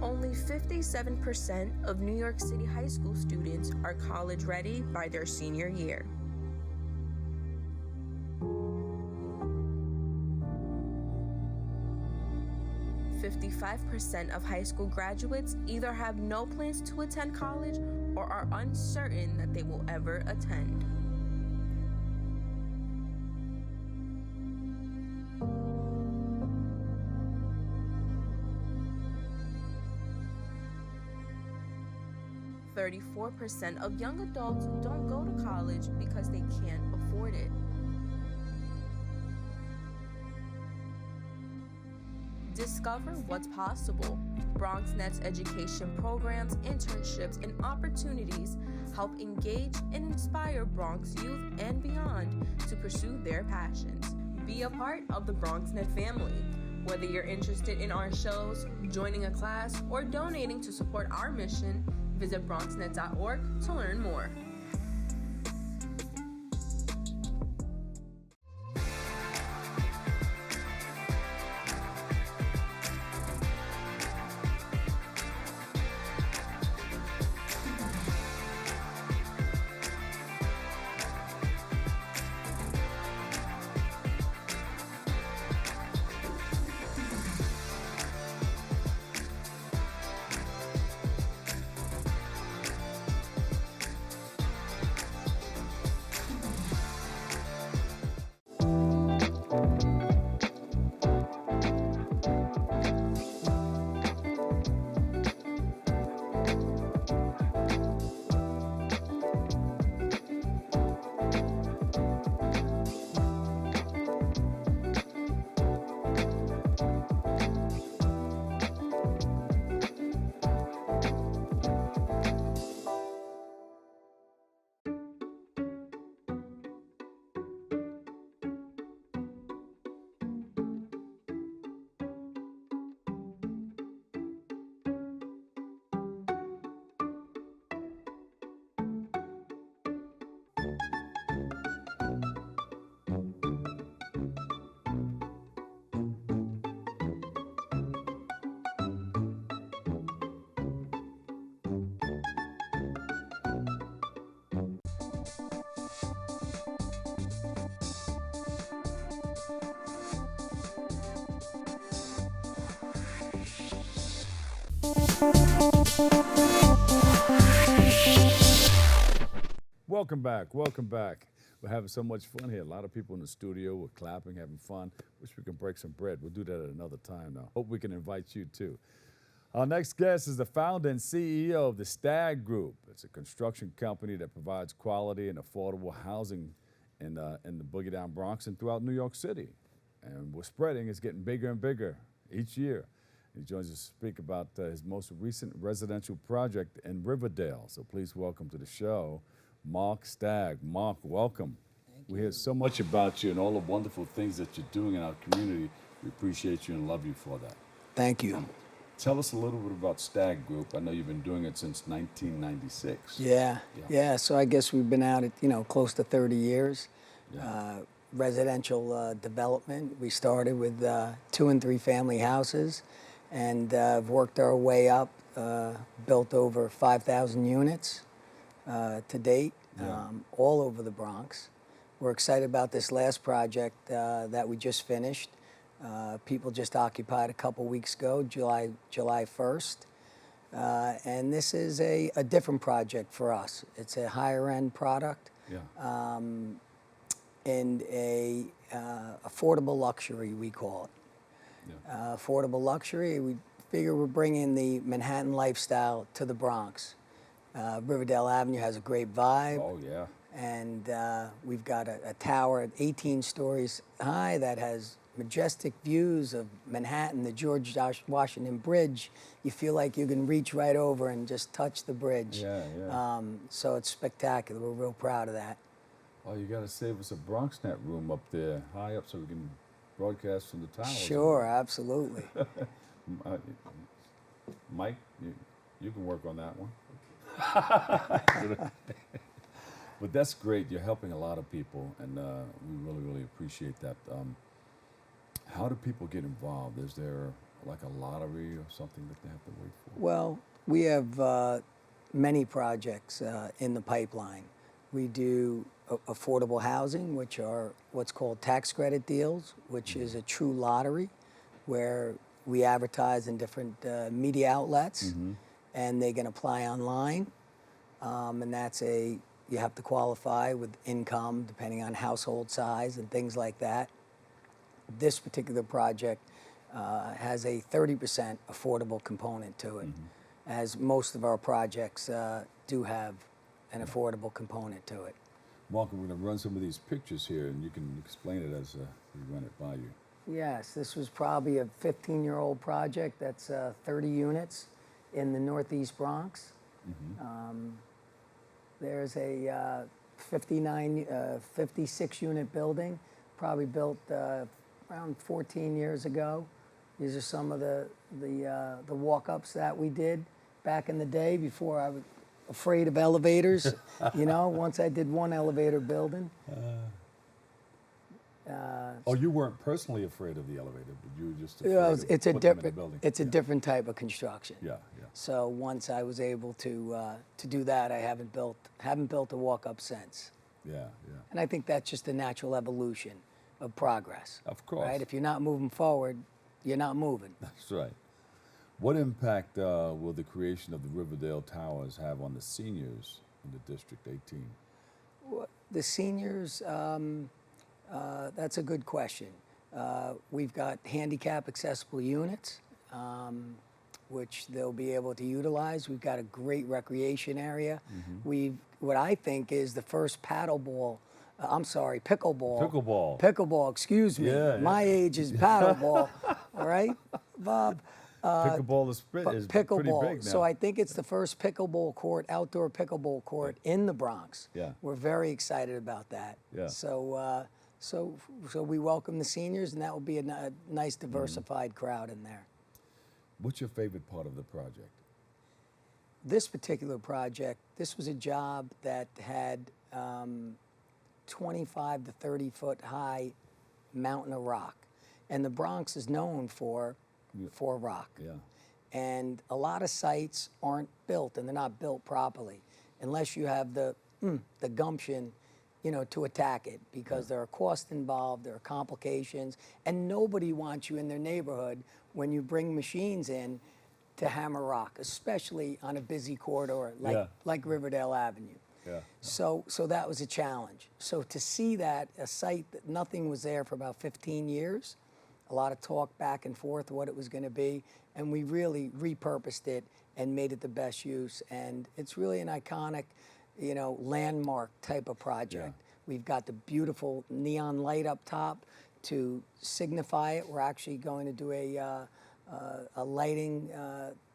Only 57% of New York City high school students are college ready by their senior year. "55% of high school graduates either have no plans to attend college or are uncertain that they will ever attend. "34% of young adults don't go to college because they can't afford it. Discover what's possible. BronxNet's education programs, internships, and opportunities help engage and inspire Bronx youth and beyond to pursue their passions. Be a part of the BronxNet family. Whether you're interested in our shows, joining a class, or donating to support our mission, visit bronxnet.org to learn more. Welcome back. Welcome back. We're having so much fun here. A lot of people in the studio. We're clapping, having fun. Wish we could break some bread. We'll do that at another time now. Hope we can invite you too. Our next guest is the founder and CEO of the Stagg Group. It's a construction company that provides quality and affordable housing in the Boogie Down Bronx and throughout New York City. And we're spreading. It's getting bigger and bigger each year. He joins us to speak about his most recent residential project in Riverdale. So please welcome to the show, Mark Stagg. Mark, welcome. We hear so much about you and all the wonderful things that you're doing in our community. We appreciate you and love you for that. Thank you. Tell us a little bit about Stagg Group. I know you've been doing it since 1996. Yeah. So I guess we've been at it, close to 30 years. Yeah. Residential development. We started with 2 and 3 family houses, and have worked our way up, built over 5,000 units to date, all over the Bronx. We're excited about this last project that we just finished. People just occupied a couple weeks ago, July 1st. And this is a different project for us. It's a higher end product and a affordable luxury, we call it. Affordable luxury, we figure we're bringing the Manhattan lifestyle to the Bronx. Riverdale Avenue has a great vibe. Oh, yeah. And we've got a tower at 18 stories high that has majestic views of Manhattan, the George Washington Bridge. You feel like you can reach right over and just touch the bridge. So it's spectacular. We're real proud of that. Oh, you got to save us a BronxNet room up there, high up, so we can broadcast from the towers. Sure, absolutely. Mike, you can work on that one. But that's great. You're helping a lot of people, and we really, really appreciate that. How do people get involved? Is there like a lottery or something that they have to wait for? Well, we have many projects in the pipeline. We do affordable housing, which are what's called tax credit deals, which is a true lottery where we advertise in different media outlets, and they can apply online. And that's you have to qualify with income depending on household size and things like that. This particular project has a 30% affordable component to it, as most of our projects do have an affordable component to it. Mark, we're going to run some of these pictures here, and you can explain it as we run it by you. Yes, this was probably a 15-year-old project. That's 30 units in the Northeast Bronx. There's a 56-unit building, probably built around 14 years ago. These are some of the walk-ups that we did back in the day before I was afraid of elevators. Once I did one elevator building. Oh, you weren't personally afraid of the elevator, but you were just afraid of it's a putting them in the different building. it's a different type of construction. Yeah. So once I was able to do that, I haven't built a walk-up since. Yeah. And I think that's just a natural evolution of progress. Of course. Right? If you're not moving forward, you're not moving. That's right. What impact will the creation of the Riverdale Towers have on the seniors in the District 18? The seniors, that's a good question. We've got handicap accessible units, which they'll be able to utilize. We've got a great recreation area. What I think is the first pickleball. Pickleball, excuse me. My age is paddleball, all right, Bob? Pickleball is pretty big now. So I think it's the first outdoor pickleball court in the Bronx. Yeah. We're very excited about that. Yeah. So we welcome the seniors, and that will be a nice diversified crowd in there. What's your favorite part of the project? This particular project, this was a job that had 25 to 30 foot high mountain of rock. And the Bronx is known for rock. Yeah. And a lot of sites aren't built, and they're not built properly unless you have the gumption, to attack it, because there are costs involved, there are complications, and nobody wants you in their neighborhood when you bring machines in to hammer rock, especially on a busy corridor like Riverdale Avenue. Yeah. So that was a challenge. So to see that, a site that nothing was there for about 15 years, a lot of talk back and forth what it was going to be, and we really repurposed it and made it the best use. And it's really an iconic, landmark type of project. Yeah. We've got the beautiful neon light up top to signify it. We're actually going to do a lighting,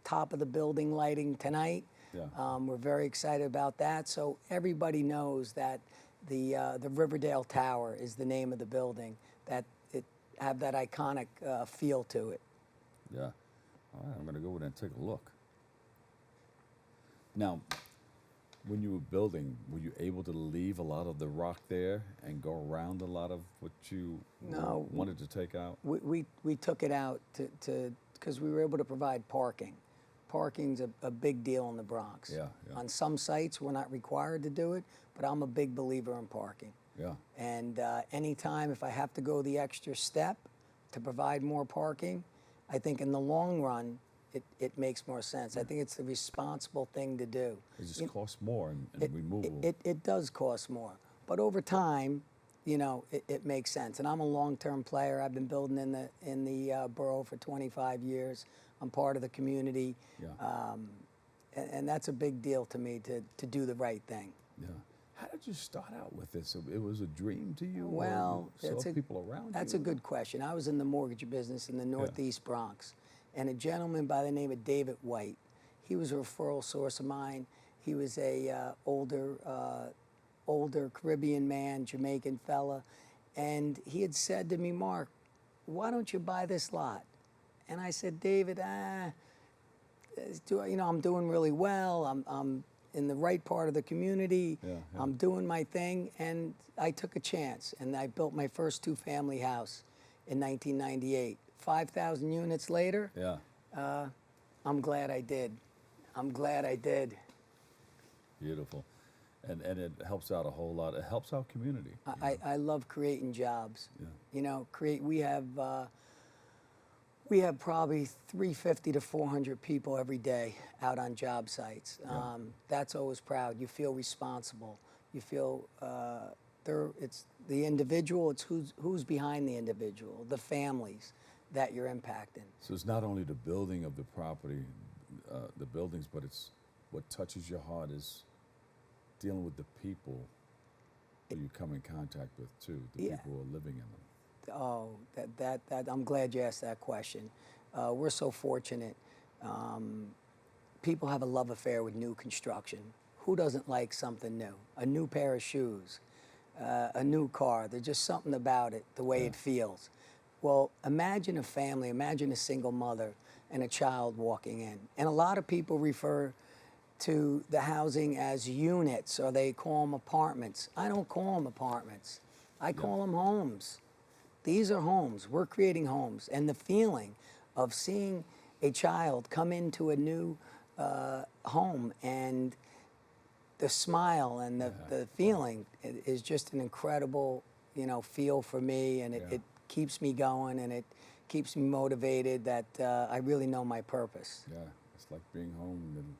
top of the building lighting tonight. Yeah. We're very excited about that. So everybody knows that the Riverdale Tower is the name of the building, that it have that iconic feel to it. Yeah. All right, I'm going to go over there and take a look. Now, when you were building, were you able to leave a lot of the rock there and go around a lot of what you No. wanted to take out? We took it out because we were able to provide parking. Parking's a big deal in the Bronx. Yeah, yeah. On some sites, we're not required to do it, but I'm a big believer in parking. Yeah. And anytime, if I have to go the extra step to provide more parking, I think in the long run, it makes more sense. I think it's the responsible thing to do. It just costs more in removal. It does cost more. But over time, it makes sense. And I'm a long-term player. I've been building in the borough for 25 years. I'm part of the community. Yeah. And that's a big deal to me, to do the right thing. Yeah. How did you start out with this? It was a dream to you? Well, or you saw people around that's you? a good question. I was in the mortgage business in the Northeast Bronx, and a gentleman by the name of David White, he was a referral source of mine. He was a older Caribbean man, Jamaican fella, and he had said to me, "Mark, why don't you buy this lot?" And I said, "David, I'm doing really well. I'm in the right part of the community. Yeah. I'm doing my thing." And I took a chance, and I built my first two-family house in 1998. 5,000 units later, Yeah. I'm glad I did. I'm glad I did. Beautiful. And it helps out a whole lot. It helps our community. I love creating jobs. Yeah. We have probably 350 to 400 people every day out on job sites. That's always proud. You feel responsible. You feel it's the individual. It's who's behind the individual, the families that you're impacting. So it's not only the building of the property, the buildings, but it's what touches your heart is dealing with the people who you come in contact with too, the Yeah. people who are living in them. Oh, that I'm glad you asked that question. We're so fortunate. People have a love affair with new construction. Who doesn't like something new? A new pair of shoes, a new car. There's just something about it, the way it feels. Well, imagine a family, imagine a single mother and a child walking in. And a lot of people refer to the housing as units, or they call them apartments. I don't call them apartments. I call them homes. These are homes. We're creating homes. And the feeling of seeing a child come into a new home, and the smile and the feeling is just an incredible, feel for me. And it keeps me going, and it keeps me motivated that I really know my purpose. Yeah, it's like being home, and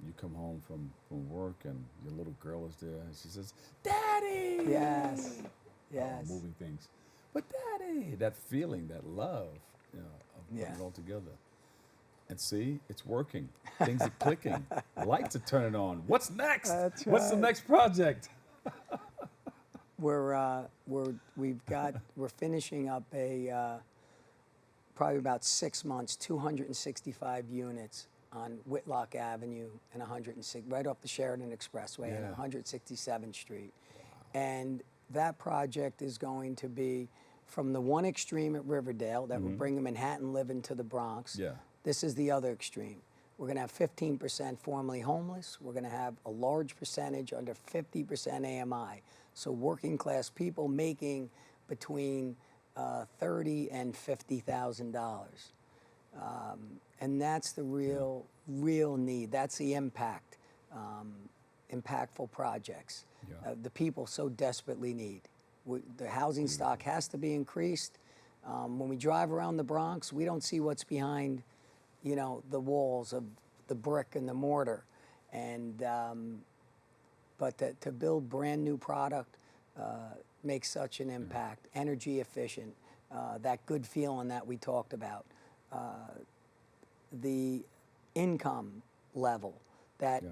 you come home from work, and your little girl is there, and she says, "Daddy!" Yes, yes. Moving things. But Daddy, that feeling, that love, of putting it all together. And see, it's working. Things are clicking. Lights are turning on. What's next? That's What's the right. next project? We're finishing up probably about 6 months, 265 units on Whitlock Avenue and 106, right off the Sheridan Expressway and 167th Street. And that project is going to be from the one extreme at Riverdale that will bring the Manhattan living to the Bronx. Yeah. This is the other extreme. We're going to have 15% formerly homeless. We're going to have a large percentage under 50% AMI. So working class people making between $30,000 and $50,000. And that's the real need. That's the impact, impactful projects. The people so desperately need. The housing stock has to be increased. When we drive around the Bronx, we don't see what's behind, the walls of the brick and the mortar. And but to build brand new product makes such an impact. Energy efficient, that good feeling that we talked about, the income level, that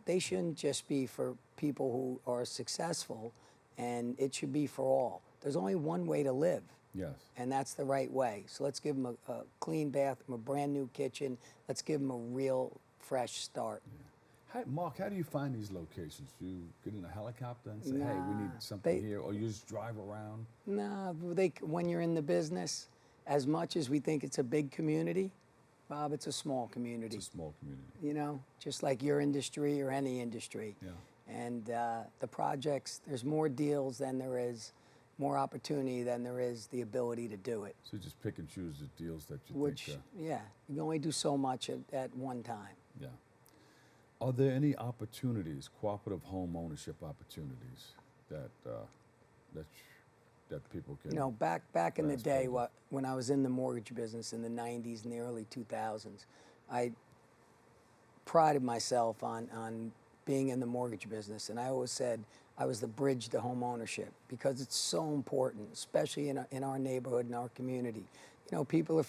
they shouldn't just be for people who are successful, and it should be for all. There's only one way to live. Yes. And that's the right way. So let's give them a clean bathroom, a brand new kitchen. Let's give them a real fresh start. Mark, how do you find these locations? Do you get in a helicopter and say, hey, we need something here, or you just drive around? Nah, when you're in the business, as much as we think it's a big community, Bob, it's a small community. It's a small community. You know, just like your industry or any industry. Yeah. And the projects, there's more deals than there is, more opportunity than there is the ability to do it. So you just pick and choose the deals that you think. Yeah, you can only do so much at one time. Yeah. Are there any opportunities, cooperative home ownership opportunities that that people can? You know, back in the grasp day, hold of? when I was in the mortgage business in the 90s and the early 2000s, I prided myself on being in the mortgage business, and I always said I was the bridge to home ownership because it's so important, especially in our neighborhood, in our community. You know, people are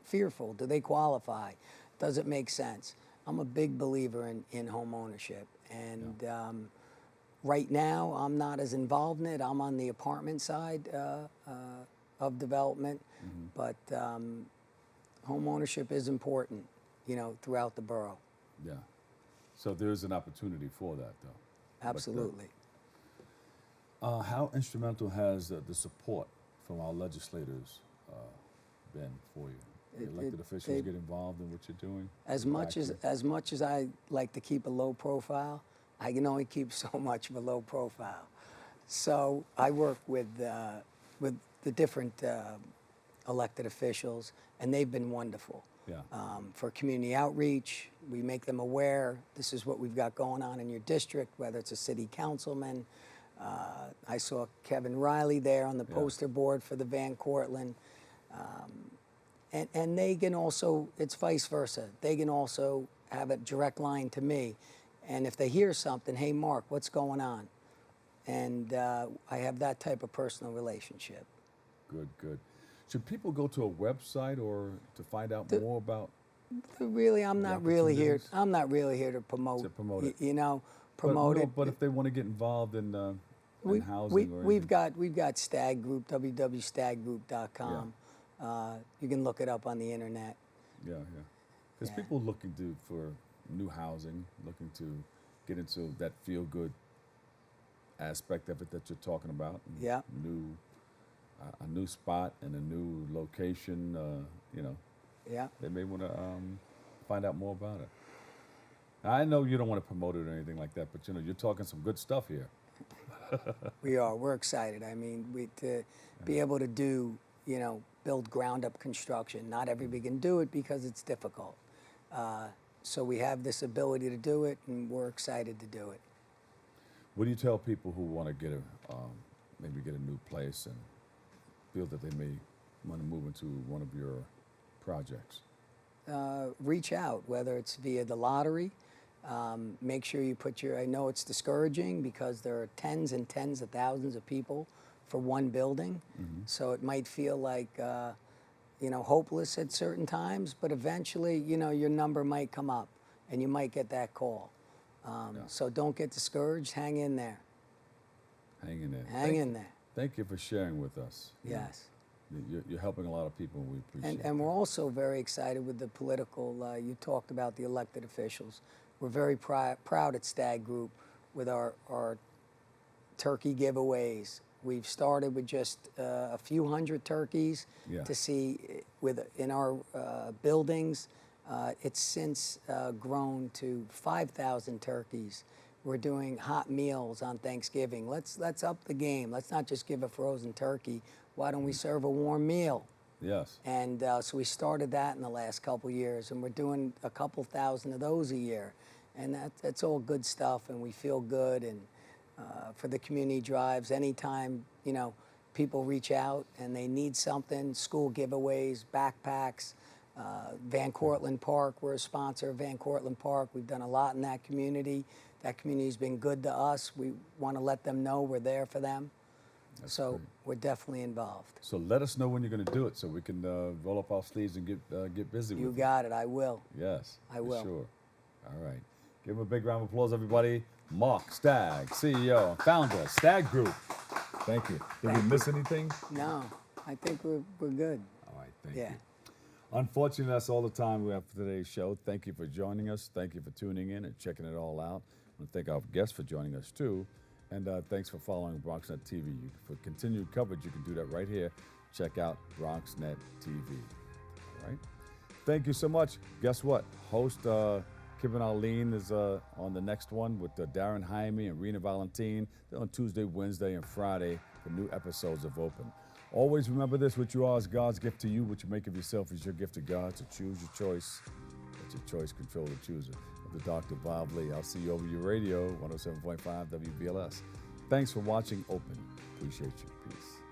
fearful. Do they qualify? Does it make sense? I'm a big believer in home ownership, and right now I'm not as involved in it. I'm on the apartment side of development, but home ownership is important, you know, throughout the borough. Yeah. So there's an opportunity for that, though. Absolutely. How instrumental has the support from our legislators been for you? The elected officials get involved in what you're doing? As much as I like to keep a low profile, I can only keep so much of a low profile. So I work with the different elected officials, and they've been wonderful. Yeah. For community outreach, we make them aware, this is what we've got going on in your district, whether it's a city councilman. I saw Kevin Riley there on the poster board for the Van Cortlandt. And they can also, it's vice versa. They can also have a direct line to me. And if they hear something, hey, Mark, what's going on? And I have that type of personal relationship. Good, good. Should people go to a website or to find out more about? Really, I'm not really here to promote. To promote it. You know, promote it. But if they want to get involved in housing or we've got Stagg Group, www.stagggroup.com. You can look it up on the internet. Yeah, yeah. Because people looking for new housing, looking to get into that feel-good aspect of it that you're talking about. Yeah. A new spot and a new location, you know. Yeah. They may want to find out more about it. I know you don't want to promote it or anything like that, but you know, you're talking some good stuff here. We are. We're excited. I mean, to be able to do, you know, build ground-up construction. Not everybody can do it because it's difficult. So we have this ability to do it, and we're excited to do it. What do you tell people who want to get maybe get a new place and feel that they may want to move into one of your projects? Reach out, whether it's via the lottery. Make sure you put I know it's discouraging because there are tens and tens of thousands of people for one building. So it might feel like, you know, hopeless at certain times, but eventually, you know, your number might come up and you might get that call. So don't get discouraged, hang in there. Hang in there. Hang in there. Thank you for sharing with us. Yes. You're helping a lot of people, and we appreciate it. And we're also very excited with the political, you talked about the elected officials. We're very proud at Stagg Group with our turkey giveaways. We've started with just a few hundred turkeys to see in our buildings. It's since grown to 5,000 turkeys. We're doing hot meals on Thanksgiving. Let's up the game. Let's not just give a frozen turkey. Why don't we serve a warm meal? Yes. And so we started that in the last couple years, and we're doing a couple thousand of those a year. And that's all good stuff, and we feel good. And for the community drives, anytime, you know, people reach out and they need something, school giveaways, backpacks, Van Cortlandt Park, we're a sponsor of Van Cortlandt Park. We've done a lot in that community. That community's been good to us. We want to let them know we're there for them. So great. we're definitely involved. So let us know when you're going to do it so we can roll up our sleeves and get busy You with got it. I will. it. Yes, I for will. Sure. All right. Give him a big round of applause, everybody. Mark Stagg, CEO and founder of Stagg Group. Thank you. Did we miss anything? No, I think we're good. All right, thank Yeah. you. Unfortunately, that's all the time we have for today's show. Thank you for joining us. Thank you for tuning in and checking it all out. I want to thank our guests for joining us, too. And thanks for following BronxNet TV. For continued coverage, you can do that right here. Check out BronxNet TV. All right? Thank you so much. Guess what? Host Kevin Arlene is on the next one with Darren Jaime and Rena Valentine. They're on Tuesday, Wednesday, and Friday for new episodes of Open. Always remember this: what you are is God's gift to you. What you make of yourself is your gift to God. So choose your choice. Let your choice control the chooser. I'm the Dr. Bob Lee. I'll see you over your radio, 107.5 WBLS. Thanks for watching Open. Appreciate you. Peace.